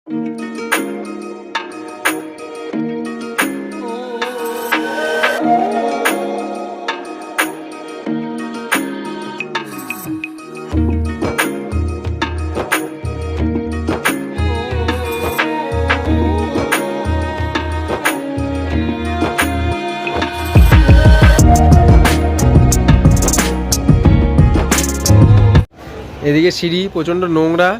এদিকে সিঁড়ি প্রচণ্ড নোংরা,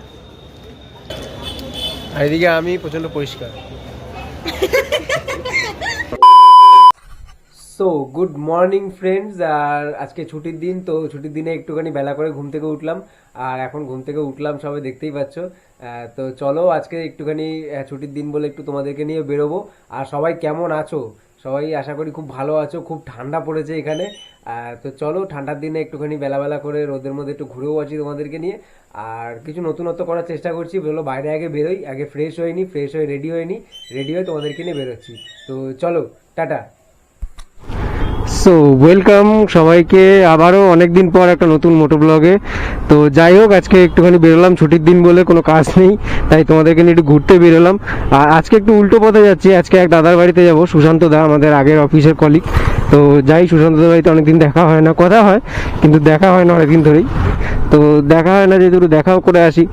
আর এদিকে আমি প্রচণ্ড পরিষ্কার। So good morning friends. আর আজকে ছুটির দিন, তো ছুটির দিনে একটুখানি বেলা করে ঘুম থেকে উঠলাম, আর এখন ঘুম থেকে উঠলাম সবাই দেখতেই পাচ্ছ। তো চলো আজকে একটুখানি ছুটির দিন বলে একটু তোমাদেরকে নিয়ে বেরোবো। আর সবাই কেমন আছো? সবাই আশা করি খুব ভালো আছো। খুব ঠান্ডা পড়েছে এখানে। তো চলো ঠান্ডার দিনে একটুখানি বেলা করে রোদের মধ্যে একটু ঘুরেও আছি তোমাদেরকে নিয়ে, আর কিছু নতুনত্ব করার চেষ্টা করছি। বলো বাইরে আগে বেরোই, আগে ফ্রেশ হয়ে রেডি হয়ে তোমাদেরকে নিয়ে বেরোচ্ছি। তো চলো টাটা। সো ওয়েলকাম সবাইকে আবারও অনেকদিন পর একটা নতুন মোটো ব্লগে। তো যাই হোক, আজকে একটুখানি বেরোলাম, ছুটির দিন বলে কোনো কাজ নেই, তাই তোমাদেরকে নিয়ে একটু ঘুরতে বেরোলাম। আর আজকে একটু উল্টো পথে যাচ্ছি। আজকে এক দাদার বাড়িতে যাব, সুশান্ত দা, আমাদের আগের অফিসের কলিগ। তো যাই, সুশান্ত দার বাড়িতে অনেকদিন দেখা হয় না, কথা হয় কিন্তু দেখা হয় না অনেকদিন ধরেই। তো দেখা হয় না যেহেতু একটু দেখাও করে আসি।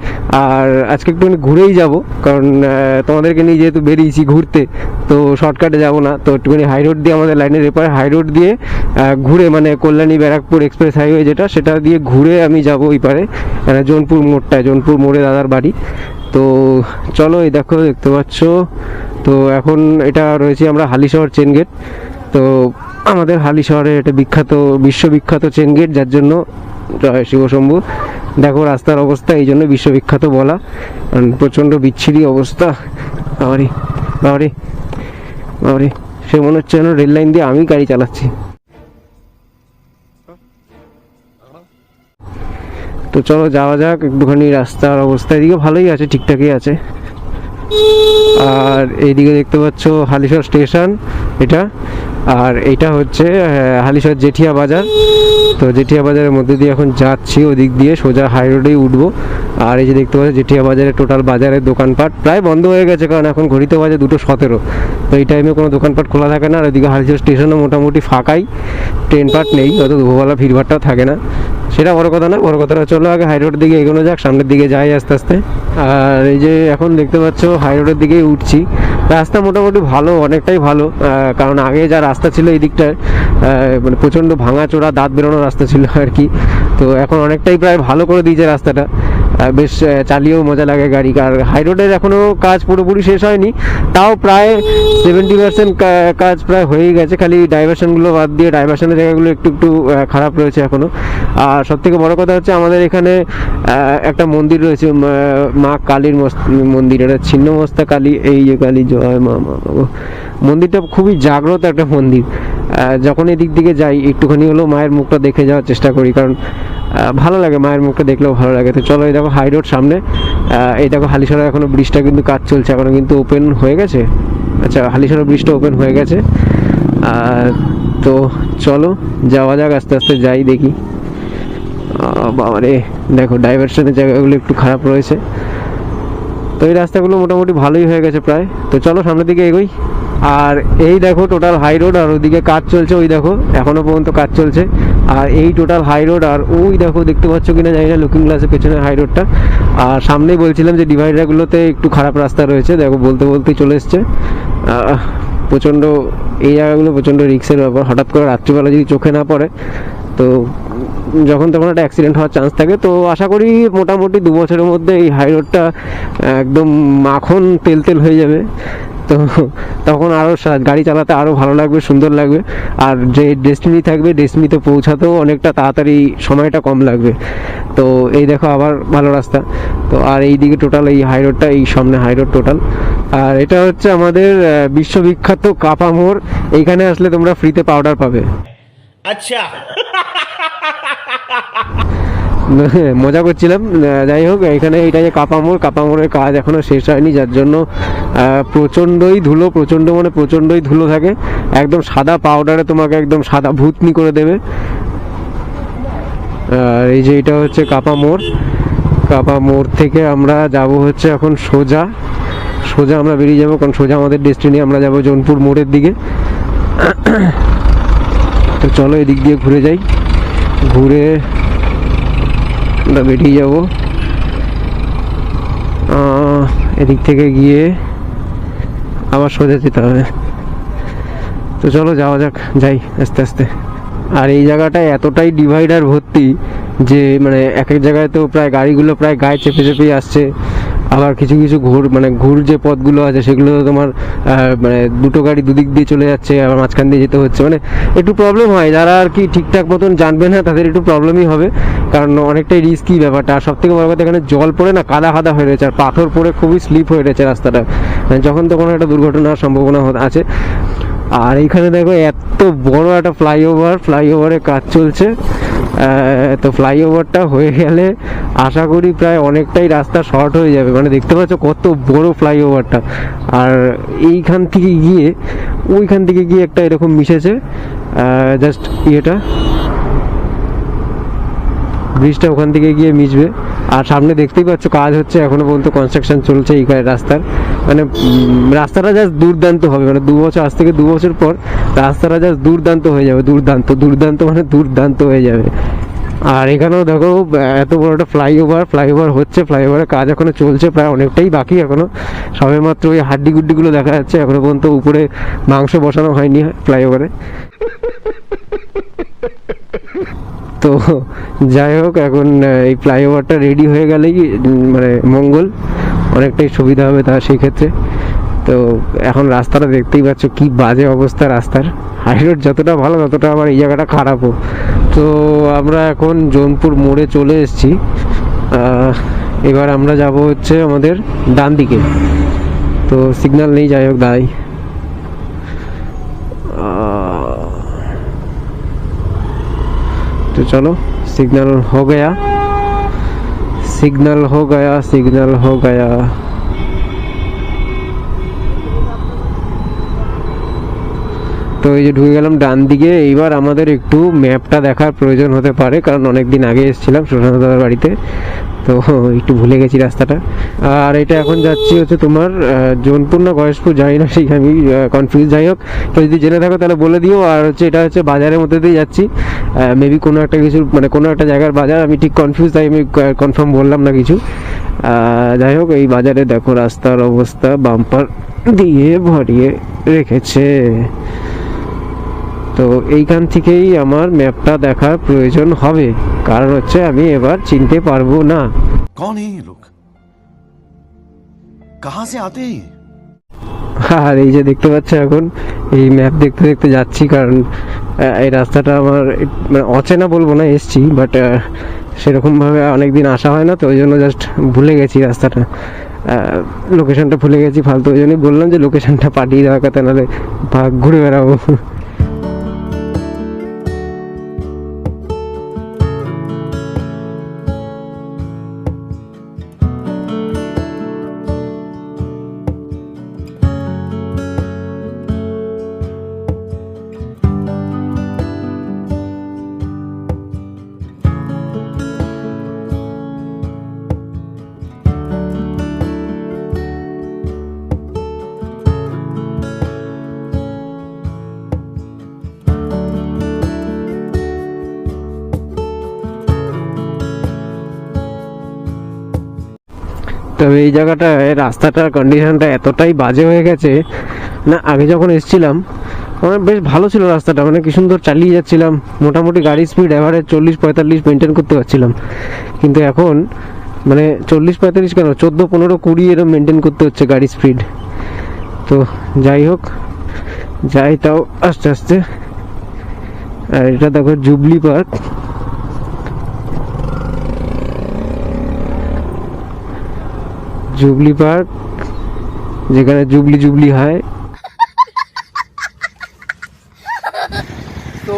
আর আজকে একটুখানি ঘুরেই যাব, কারণ তোমাদেরকে নিয়ে যেহেতু বেরিয়েছি ঘুরতে, তো শর্টকাটে যাব না। তো একটুখানি হাই রোড দিয়ে, আমাদের লাইনের এপারে হাই রোড দিয়ে ঘুরে, মানে কল্যাণী ব্যারাকপুর এক্সপ্রেস হাইওয়ে যেটা, সেটা দিয়ে ঘুরে আমি যাব ওই পারে, মানে জোনপুর মোড়ে দাদার বাড়ি। তো চলো, এই দেখো, দেখতে পাচ্ছ। তো এখন এটা রয়েছে আমরা হালিশহর চেন গেট। তো আমাদের হালিশহরে এটা বিশ্ববিখ্যাত চেন গেট, যার জন্য জয় শিবশম্ভু। দেখো রাস্তার অবস্থা, এই জন্য বিশ্ববিখ্যাত বলা, প্রচণ্ড বিচ্ছিরি অবস্থা। বাবারে বাবারে বাবারে, সে মনে হচ্ছে যেন রেল লাইন দিয়ে আমি গাড়ি চালাচ্ছি। তো চলো যাওয়া যাক একটুখানি। রাস্তার অবস্থা এদিকে ভালোই আছে, ঠিকঠাকই আছে। আর এইদিকে দেখতে পাচ্ছ হালিশহর স্টেশন এটা, আর এটা হচ্ছে হালিশহর জেঠিয়া বাজার। তো জেঠিয়া বাজারের মধ্যে দিয়ে এখন যাচ্ছি, ওদিক দিয়ে সোজা হাই রোডেই উঠবো। আর এই যে দেখতে পাচ্ছি জেঠিয়া বাজারে টোটাল বাজারের দোকানপাট প্রায় বন্ধ হয়ে গেছে, কারণ এখন ঘড়িতে বাজে 2:17। তো এই টাইমে কোনো দোকানপাট খোলা থাকে না। আর ওইদিকে হালিশহর স্টেশনও মোটামুটি ফাঁকাই, ট্রেনপাট নেই, অত দুপুরবেলা ভিড়ভাড়টাও থাকে না। সেটা বড় কথা না, বড় কথাটা চলো আগে হাই রোডের দিকে এগোনো যাক, সামনের দিকে যাই আস্তে আস্তে। আর এই যে এখন দেখতে পাচ্ছ হাই রোডের দিকেই উঠছি। রাস্তা মোটামুটি ভালো, অনেকটাই ভালো, কারণ আগে যা রাস্তা ছিল এই দিকটায় মানে প্রচণ্ড ভাঙাচোরা, দাঁত বেরোনো রাস্তা ছিল আর কি। তো এখন অনেকটাই প্রায় ভালো করে দিয়েছে রাস্তাটা, বেশ চালিয়েও মজা লাগে গাড়ি। আর হাই রোডের এখনও কাজ পুরোপুরি শেষ হয়নি, তাও প্রায় 70% কাজ প্রায় হয়েই গেছে। খালি ডাইভারশনগুলো বাদ দিয়ে, ডাইভারশনের জায়গাগুলো একটু খারাপ রয়েছে এখনও। আর সবথেকে বড় কথা হচ্ছে আমাদের এখানে একটা মন্দির রয়েছে, মা কালীর মন্দির, এটা ছিন্নমস্তা কালী, এই যে কালী, জয় মা। মন্দিরটা খুবই জাগ্রত একটা মন্দির। যখন এদিক দিকে যাই একটুখানি হলেও মায়ের মুখটা দেখে যাওয়ার চেষ্টা করি, কারণ ভালো লাগে, মায়ের মুখটা দেখলেও ভালো লাগে। তো চলো, এই দেখো হাই রোড সামনে, এই দেখো হালিশহরের এখনো ব্রিজটা কিন্তু কাজ চলছে, এখনো কিন্তু ওপেন হয়ে গেছে। আচ্ছা, হালিশহরের ব্রিজটা ওপেন হয়ে গেছে। তো চলো যাওয়া যাক, আস্তে আস্তে যাই, দেখি। বাবারে দেখো ডাইভারশনের জায়গাগুলো একটু খারাপ রয়েছে। তো এই রাস্তাগুলো মোটামুটি ভালোই হয়ে গেছে প্রায়। তো চলো সামনের দিকে এগোই। আর এই দেখো টোটাল হাই রোড, আর ওইদিকে কাজ চলছে, ওই দেখো এখনো পর্যন্ত কাজ চলছে। আর এই টোটাল হাই রোড, আর ওই দেখো দেখতে পাচ্ছ কিনা জানি না, লুকিং গ্লাসের পেছনে হাই রোডটা। আর সামনেই বলছিলাম যে ডিভাইডারগুলোতে একটু খারাপ রাস্তা রয়েছে, দেখো বলতেই চলে এসছে। প্রচণ্ড এই জায়গাগুলো প্রচণ্ড রিস্কের ব্যাপার, হঠাৎ করে রাত্রিবেলা যদি চোখে না পড়ে তো যখন তখন একটা অ্যাক্সিডেন্ট হওয়ার চান্স থাকে। তো আশা করি মোটামুটি 2 বছরের মধ্যে এই হাই রোডটা একদম মাখন তেল হয়ে যাবে। তো তখন আরও গাড়ি চালাতে আরও ভালো লাগবে, সুন্দর লাগবে। আর যে ডেস্টিনি থাকবে, ডেস্টিনিতে পৌঁছাতেও অনেকটা তাড়াতাড়ি, সময়টা কম লাগবে। তো এই দেখো আবার ভালো রাস্তা। তো আর এই দিকে টোটাল এই হাই রোডটা, এই সামনে হাই রোড টোটাল। আর এটা হচ্ছে আমাদের বিশ্ববিখ্যাত কাপা মোড়। এইখানে আসলে তোমরা ফ্রিতে পাউডার পাবে। আচ্ছা, মজা করছিলাম। যাই হোক, এখানে এইটা যে কাপা মোড়ের কাজ এখনো শেষ হয়নি, যার জন্য প্রচণ্ডই ধুলো থাকে। একদম সাদা পাউডারে তোমাকে একদম সাদা ভূতনি করে দেবে। আর এই যে এটা হচ্ছে কাপা মোড় থেকে আমরা যাব হচ্ছে এখন সোজা সোজা আমরা বেরিয়ে যাবো, কারণ সোজা আমাদের ডেস্টিনি, আমরা যাব জৌনপুর মোড়ের দিকে। তো চলো এদিক দিয়ে ঘুরে যাই, ঘুরে আমরা বেরিয়ে যাব। এদিক থেকে গিয়ে আবার সোজা যেতে হবে। তো চলো যাওয়া যাক, যাই আস্তে আস্তে। আর এই জায়গাটা এতটাই ডিভাইডার ভর্তি যে মানে এক এক জায়গায় তো প্রায় গাড়িগুলো প্রায় গায়ে চেপে চেপেই আসছে। আবার কিছু কিছু ঘুর যে পথগুলো আছে সেগুলো তোমার মানে দুটো গাড়ি দুদিক দিয়ে চলে যাচ্ছে, আবার মাঝখান দিয়ে যেতে হচ্ছে, মানে একটু প্রবলেম হয়। যারা আর কি ঠিকঠাক মতন জানবে না তাদের একটু প্রবলেমই হবে, কারণ অনেকটাই রিস্কি ব্যাপারটা। আর সব থেকে বড় কথা এখানে জল পড়ে না, কাদা কাদা হয়ে রয়েছে, আর পাথর পড়ে খুবই স্লিপ হয়ে রয়েছে রাস্তাটা, যখন তখন একটা দুর্ঘটনার সম্ভাবনা আছে। আর এইখানে দেখো এত বড় একটা ফ্লাইওভারের কাজ চলছে। তো ফ্লাইওভারটা হয়ে গেলে আশা করি প্রায় অনেকটাই রাস্তা শর্ট হয়ে যাবে। মানে দেখতে পাচ্ছ কত বড় ফ্লাইওভারটা। আর এইখান থেকে গিয়ে ওইখান থেকে গিয়ে একটা এরকম মিশেছে, জাস্ট ইয়েটা ব্রিজটা ওখান থেকে গিয়ে মিশবে। আর সামনে দেখতেই পাচ্ছ কাজ হচ্ছে, এখনো পর্যন্ত কনস্ট্রাকশন চলছে এই রাস্তার। মানে রাস্তাটা জাস্ট দুর্দান্ত হবে, মানে 2 বছর, আজ থেকে 2 বছর পর রাস্তাটা জাস্ট দুর্দান্ত হয়ে যাবে। দুর্দান্ত মানে দুর্দান্ত হয়ে যাবে। আর এখানেও দেখো এত বড় একটা ফ্লাইওভার হচ্ছে, ফ্লাইওভারের কাজ এখনো চলছে, প্রায় অনেকটাই বাকি এখনো। সবে মাত্র ওই হাড্ডি গুড্ডিগুলো দেখা যাচ্ছে, এখনো পর্যন্ত উপরে মাংস বসানো হয়নি ফ্লাইওভারে। তো যাই হোক, এখন এই ফ্লাইওভারটা রেডি হয়ে গেলেই মানে মঙ্গল, অনেকটাই সুবিধা হবে তার সেই ক্ষেত্রে। তো এখন রাস্তাটা দেখতেই পাচ্ছ কি বাজে অবস্থা রাস্তার। হাই রোড যতটা ভালো ততটা আবার এই জায়গাটা খারাপও। তো আমরা এখন জৌনপুর মোড়ে চলে এসেছি। এবার আমরা যাব হচ্ছে আমাদের ডান দিকে। তো সিগন্যাল নেই, যাই হোক দাঁড়াই। तो चलो सिग्नल हो गया। তো এই যে ঢুকে গেলাম ডান দিকে। এইবার আমাদের একটু ম্যাপটা দেখার প্রয়োজন হতে পারে, কারণ অনেকদিন আগে এসেছিলাম সুশান্ত দাদার বাড়িতে, তো একটু ভুলে গেছি রাস্তাটা। আর এটা এখন যাচ্ছি হচ্ছে তোমার জৌনপুর না গয়েশপুর, জানি না, ঠিক আমি কনফিউজ। যাই হোক, তো যদি জেনে থাকো তাহলে বলে দিও। আর হচ্ছে এটা হচ্ছে বাজারের মধ্যে দিয়ে যাচ্ছি, মেবি কোনো একটা কিছু, মানে কোনো একটা জায়গার বাজার, আমি ঠিক কনফিউজ, তাই আমি কনফার্ম বললাম না কিছু। যাই হোক, এই বাজারে দেখো রাস্তার অবস্থা, বাম্পার দিয়ে ভরিয়ে রেখেছে। তো এইখান থেকেই আমার ম্যাপটা দেখার প্রয়োজন হবে, কারণ হচ্ছে আমি এবার চিনতে পারবো না। कौन है ये लोग, कहां से आते हैं? আর এই যে দেখতে পাচ্ছ, এখন এই ম্যাপ দেখতে দেখতে যাচ্ছি, কারণ এই রাস্তাটা আমার মানে অচেনা বলবো না, এসছি, বাট সেরকমভাবে অনেকদিন আসা হয় না, তো ওই জন্য জাস্ট ভুলে গেছি রাস্তাটা, লোকেশনটা ভুলে গেছি ফালতু। ওই জন্যই বললাম যে লোকেশনটা পাঠিয়ে দেওয়ার কথা, নাহলে ঘুরে বেড়াবো। তবে এই জায়গাটায় রাস্তাটার কন্ডিশনটা এতটাই বাজে হয়ে গেছে না, আগে যখন এসেছিলাম আমার বেশ ভালো ছিল রাস্তাটা, মানে কি সুন্দর চালিয়ে যাচ্ছিলাম, মোটামুটি গাড়ির স্পিড এভারেজ 40-45 মেনটেন করতে পারছিলাম। কিন্তু এখন মানে 40-45 কেন, 14-15-20 এরকম মেনটেন করতে হচ্ছে গাড়ির স্পিড। তো যাই হোক, যাই তাও আস্তে আস্তে। আর এটা দেখো জুবলি পার্ক, যেখানে জুবলি হয়। তো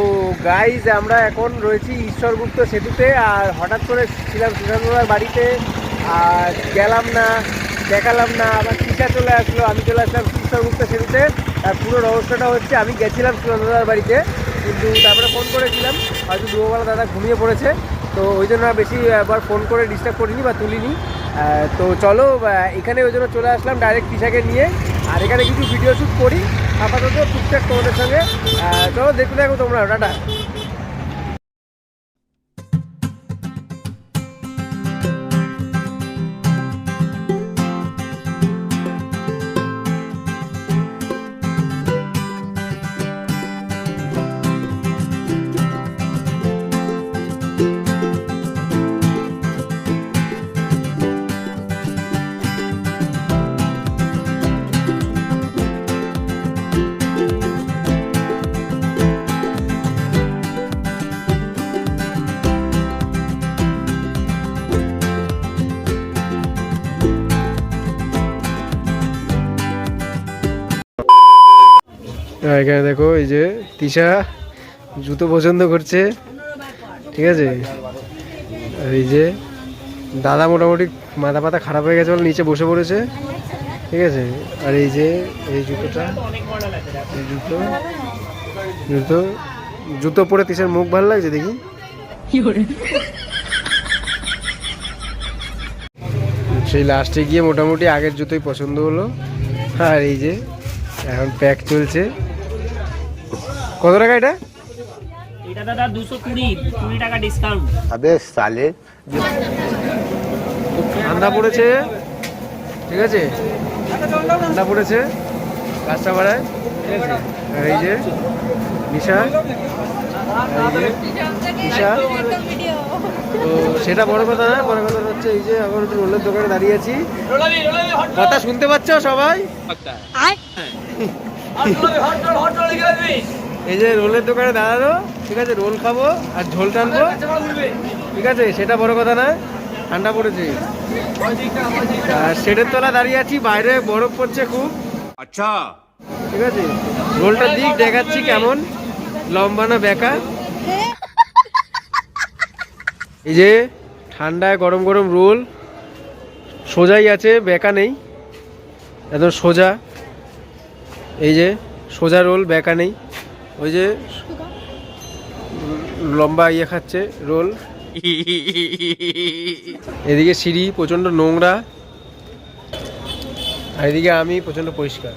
গাইজ, আমরা এখন রয়েছি ঈশ্বরগুপ্ত সেতুতে। আর হঠাৎ করে ছিলাম সুশান্তদার বাড়িতে, আর গেলাম না, দেখালাম না, আবার কিসা চলে আসলো, আমি চলে আসলাম ঈশ্বরগুপ্ত সেতুতে। আর পুরো রহস্যটা হচ্ছে, আমি গেছিলাম সুশান্তদার বাড়িতে, কিন্তু তারপরে ফোন করেছিলাম, হয়তো দুপুরবেলা দাদা ঘুমিয়ে পড়েছে, তো ওই জন্য বেশি একবার ফোন করে ডিস্টার্ব করিনি বা তুলিনি। তো চলো এখানে ওই জন্য চলে আসলাম ডাইরেক্ট তিশাকে নিয়ে, আর এখানে কিছু ভিডিও শ্যুট করি আপাতত টুকটাক তোমাদের সঙ্গে। চলো দেখতে থাকো তোমরা, টাটা। এখানে দেখো এই যে তিশা জুতো পছন্দ করছে, ঠিক আছে। আর এই যে দাদা মোটামুটি মাথা পাতা খারাপ হয়ে গেছে বলে নিচে বসে পড়েছে, ঠিক আছে। আর এই যে এই জুতোটা, এই জুতো জুতো জুতো পরে তিশার মুখ ভালো লাগছে দেখি। সেই লাস্টে গিয়ে মোটামুটি আগের জুতোই পছন্দ হলো। আর এই যে এখন প্যাক চলছে। কত টাকা এটা? এটা দাদা 220 টাকা ডিসকাউন্ট। अबे साले ঠান্ডা পড়েছে, ঠিক আছে, ঠান্ডা পড়েছে কাস্টমারের, ঠিক আছে। আর এই যে নিশা, এই যে নিশা, তো সেটা বড় কথা না, বড় কথা হচ্ছে এই যে এখন একটু রোলের দোকানে দাঁড়িয়ে আছি। কথা শুনতে পাচ্ছ সবাই? এই যে রোলের দোকানে দাঁড়ানো, ঠিক আছে, রোল খাবো আর ঝোল টানবো, ঠিক আছে, সেটা বড় কথা না, ঠান্ডা পড়েছে। আর শেডের তলা দাঁড়িয়ে আছি, বাইরে বরফ পড়ছে খুব, अच्छा ঠিক আছে। রোলটার দিক দেখাচ্ছি কেমন, লম্বা না বেঁকা। এই যে ঠান্ডায় গরম গরম রোল, সোজাই আছে, বেঁকা নেই, একদম সোজা। এই যে সোজা রোল, বেঁকা নেই। ওই যে লম্বা ইয়ে খাচ্ছে রোল। এদিকে সিঁড়ি প্রচণ্ড নোংরা, আর এদিকে আমি প্রচণ্ড পরিষ্কার।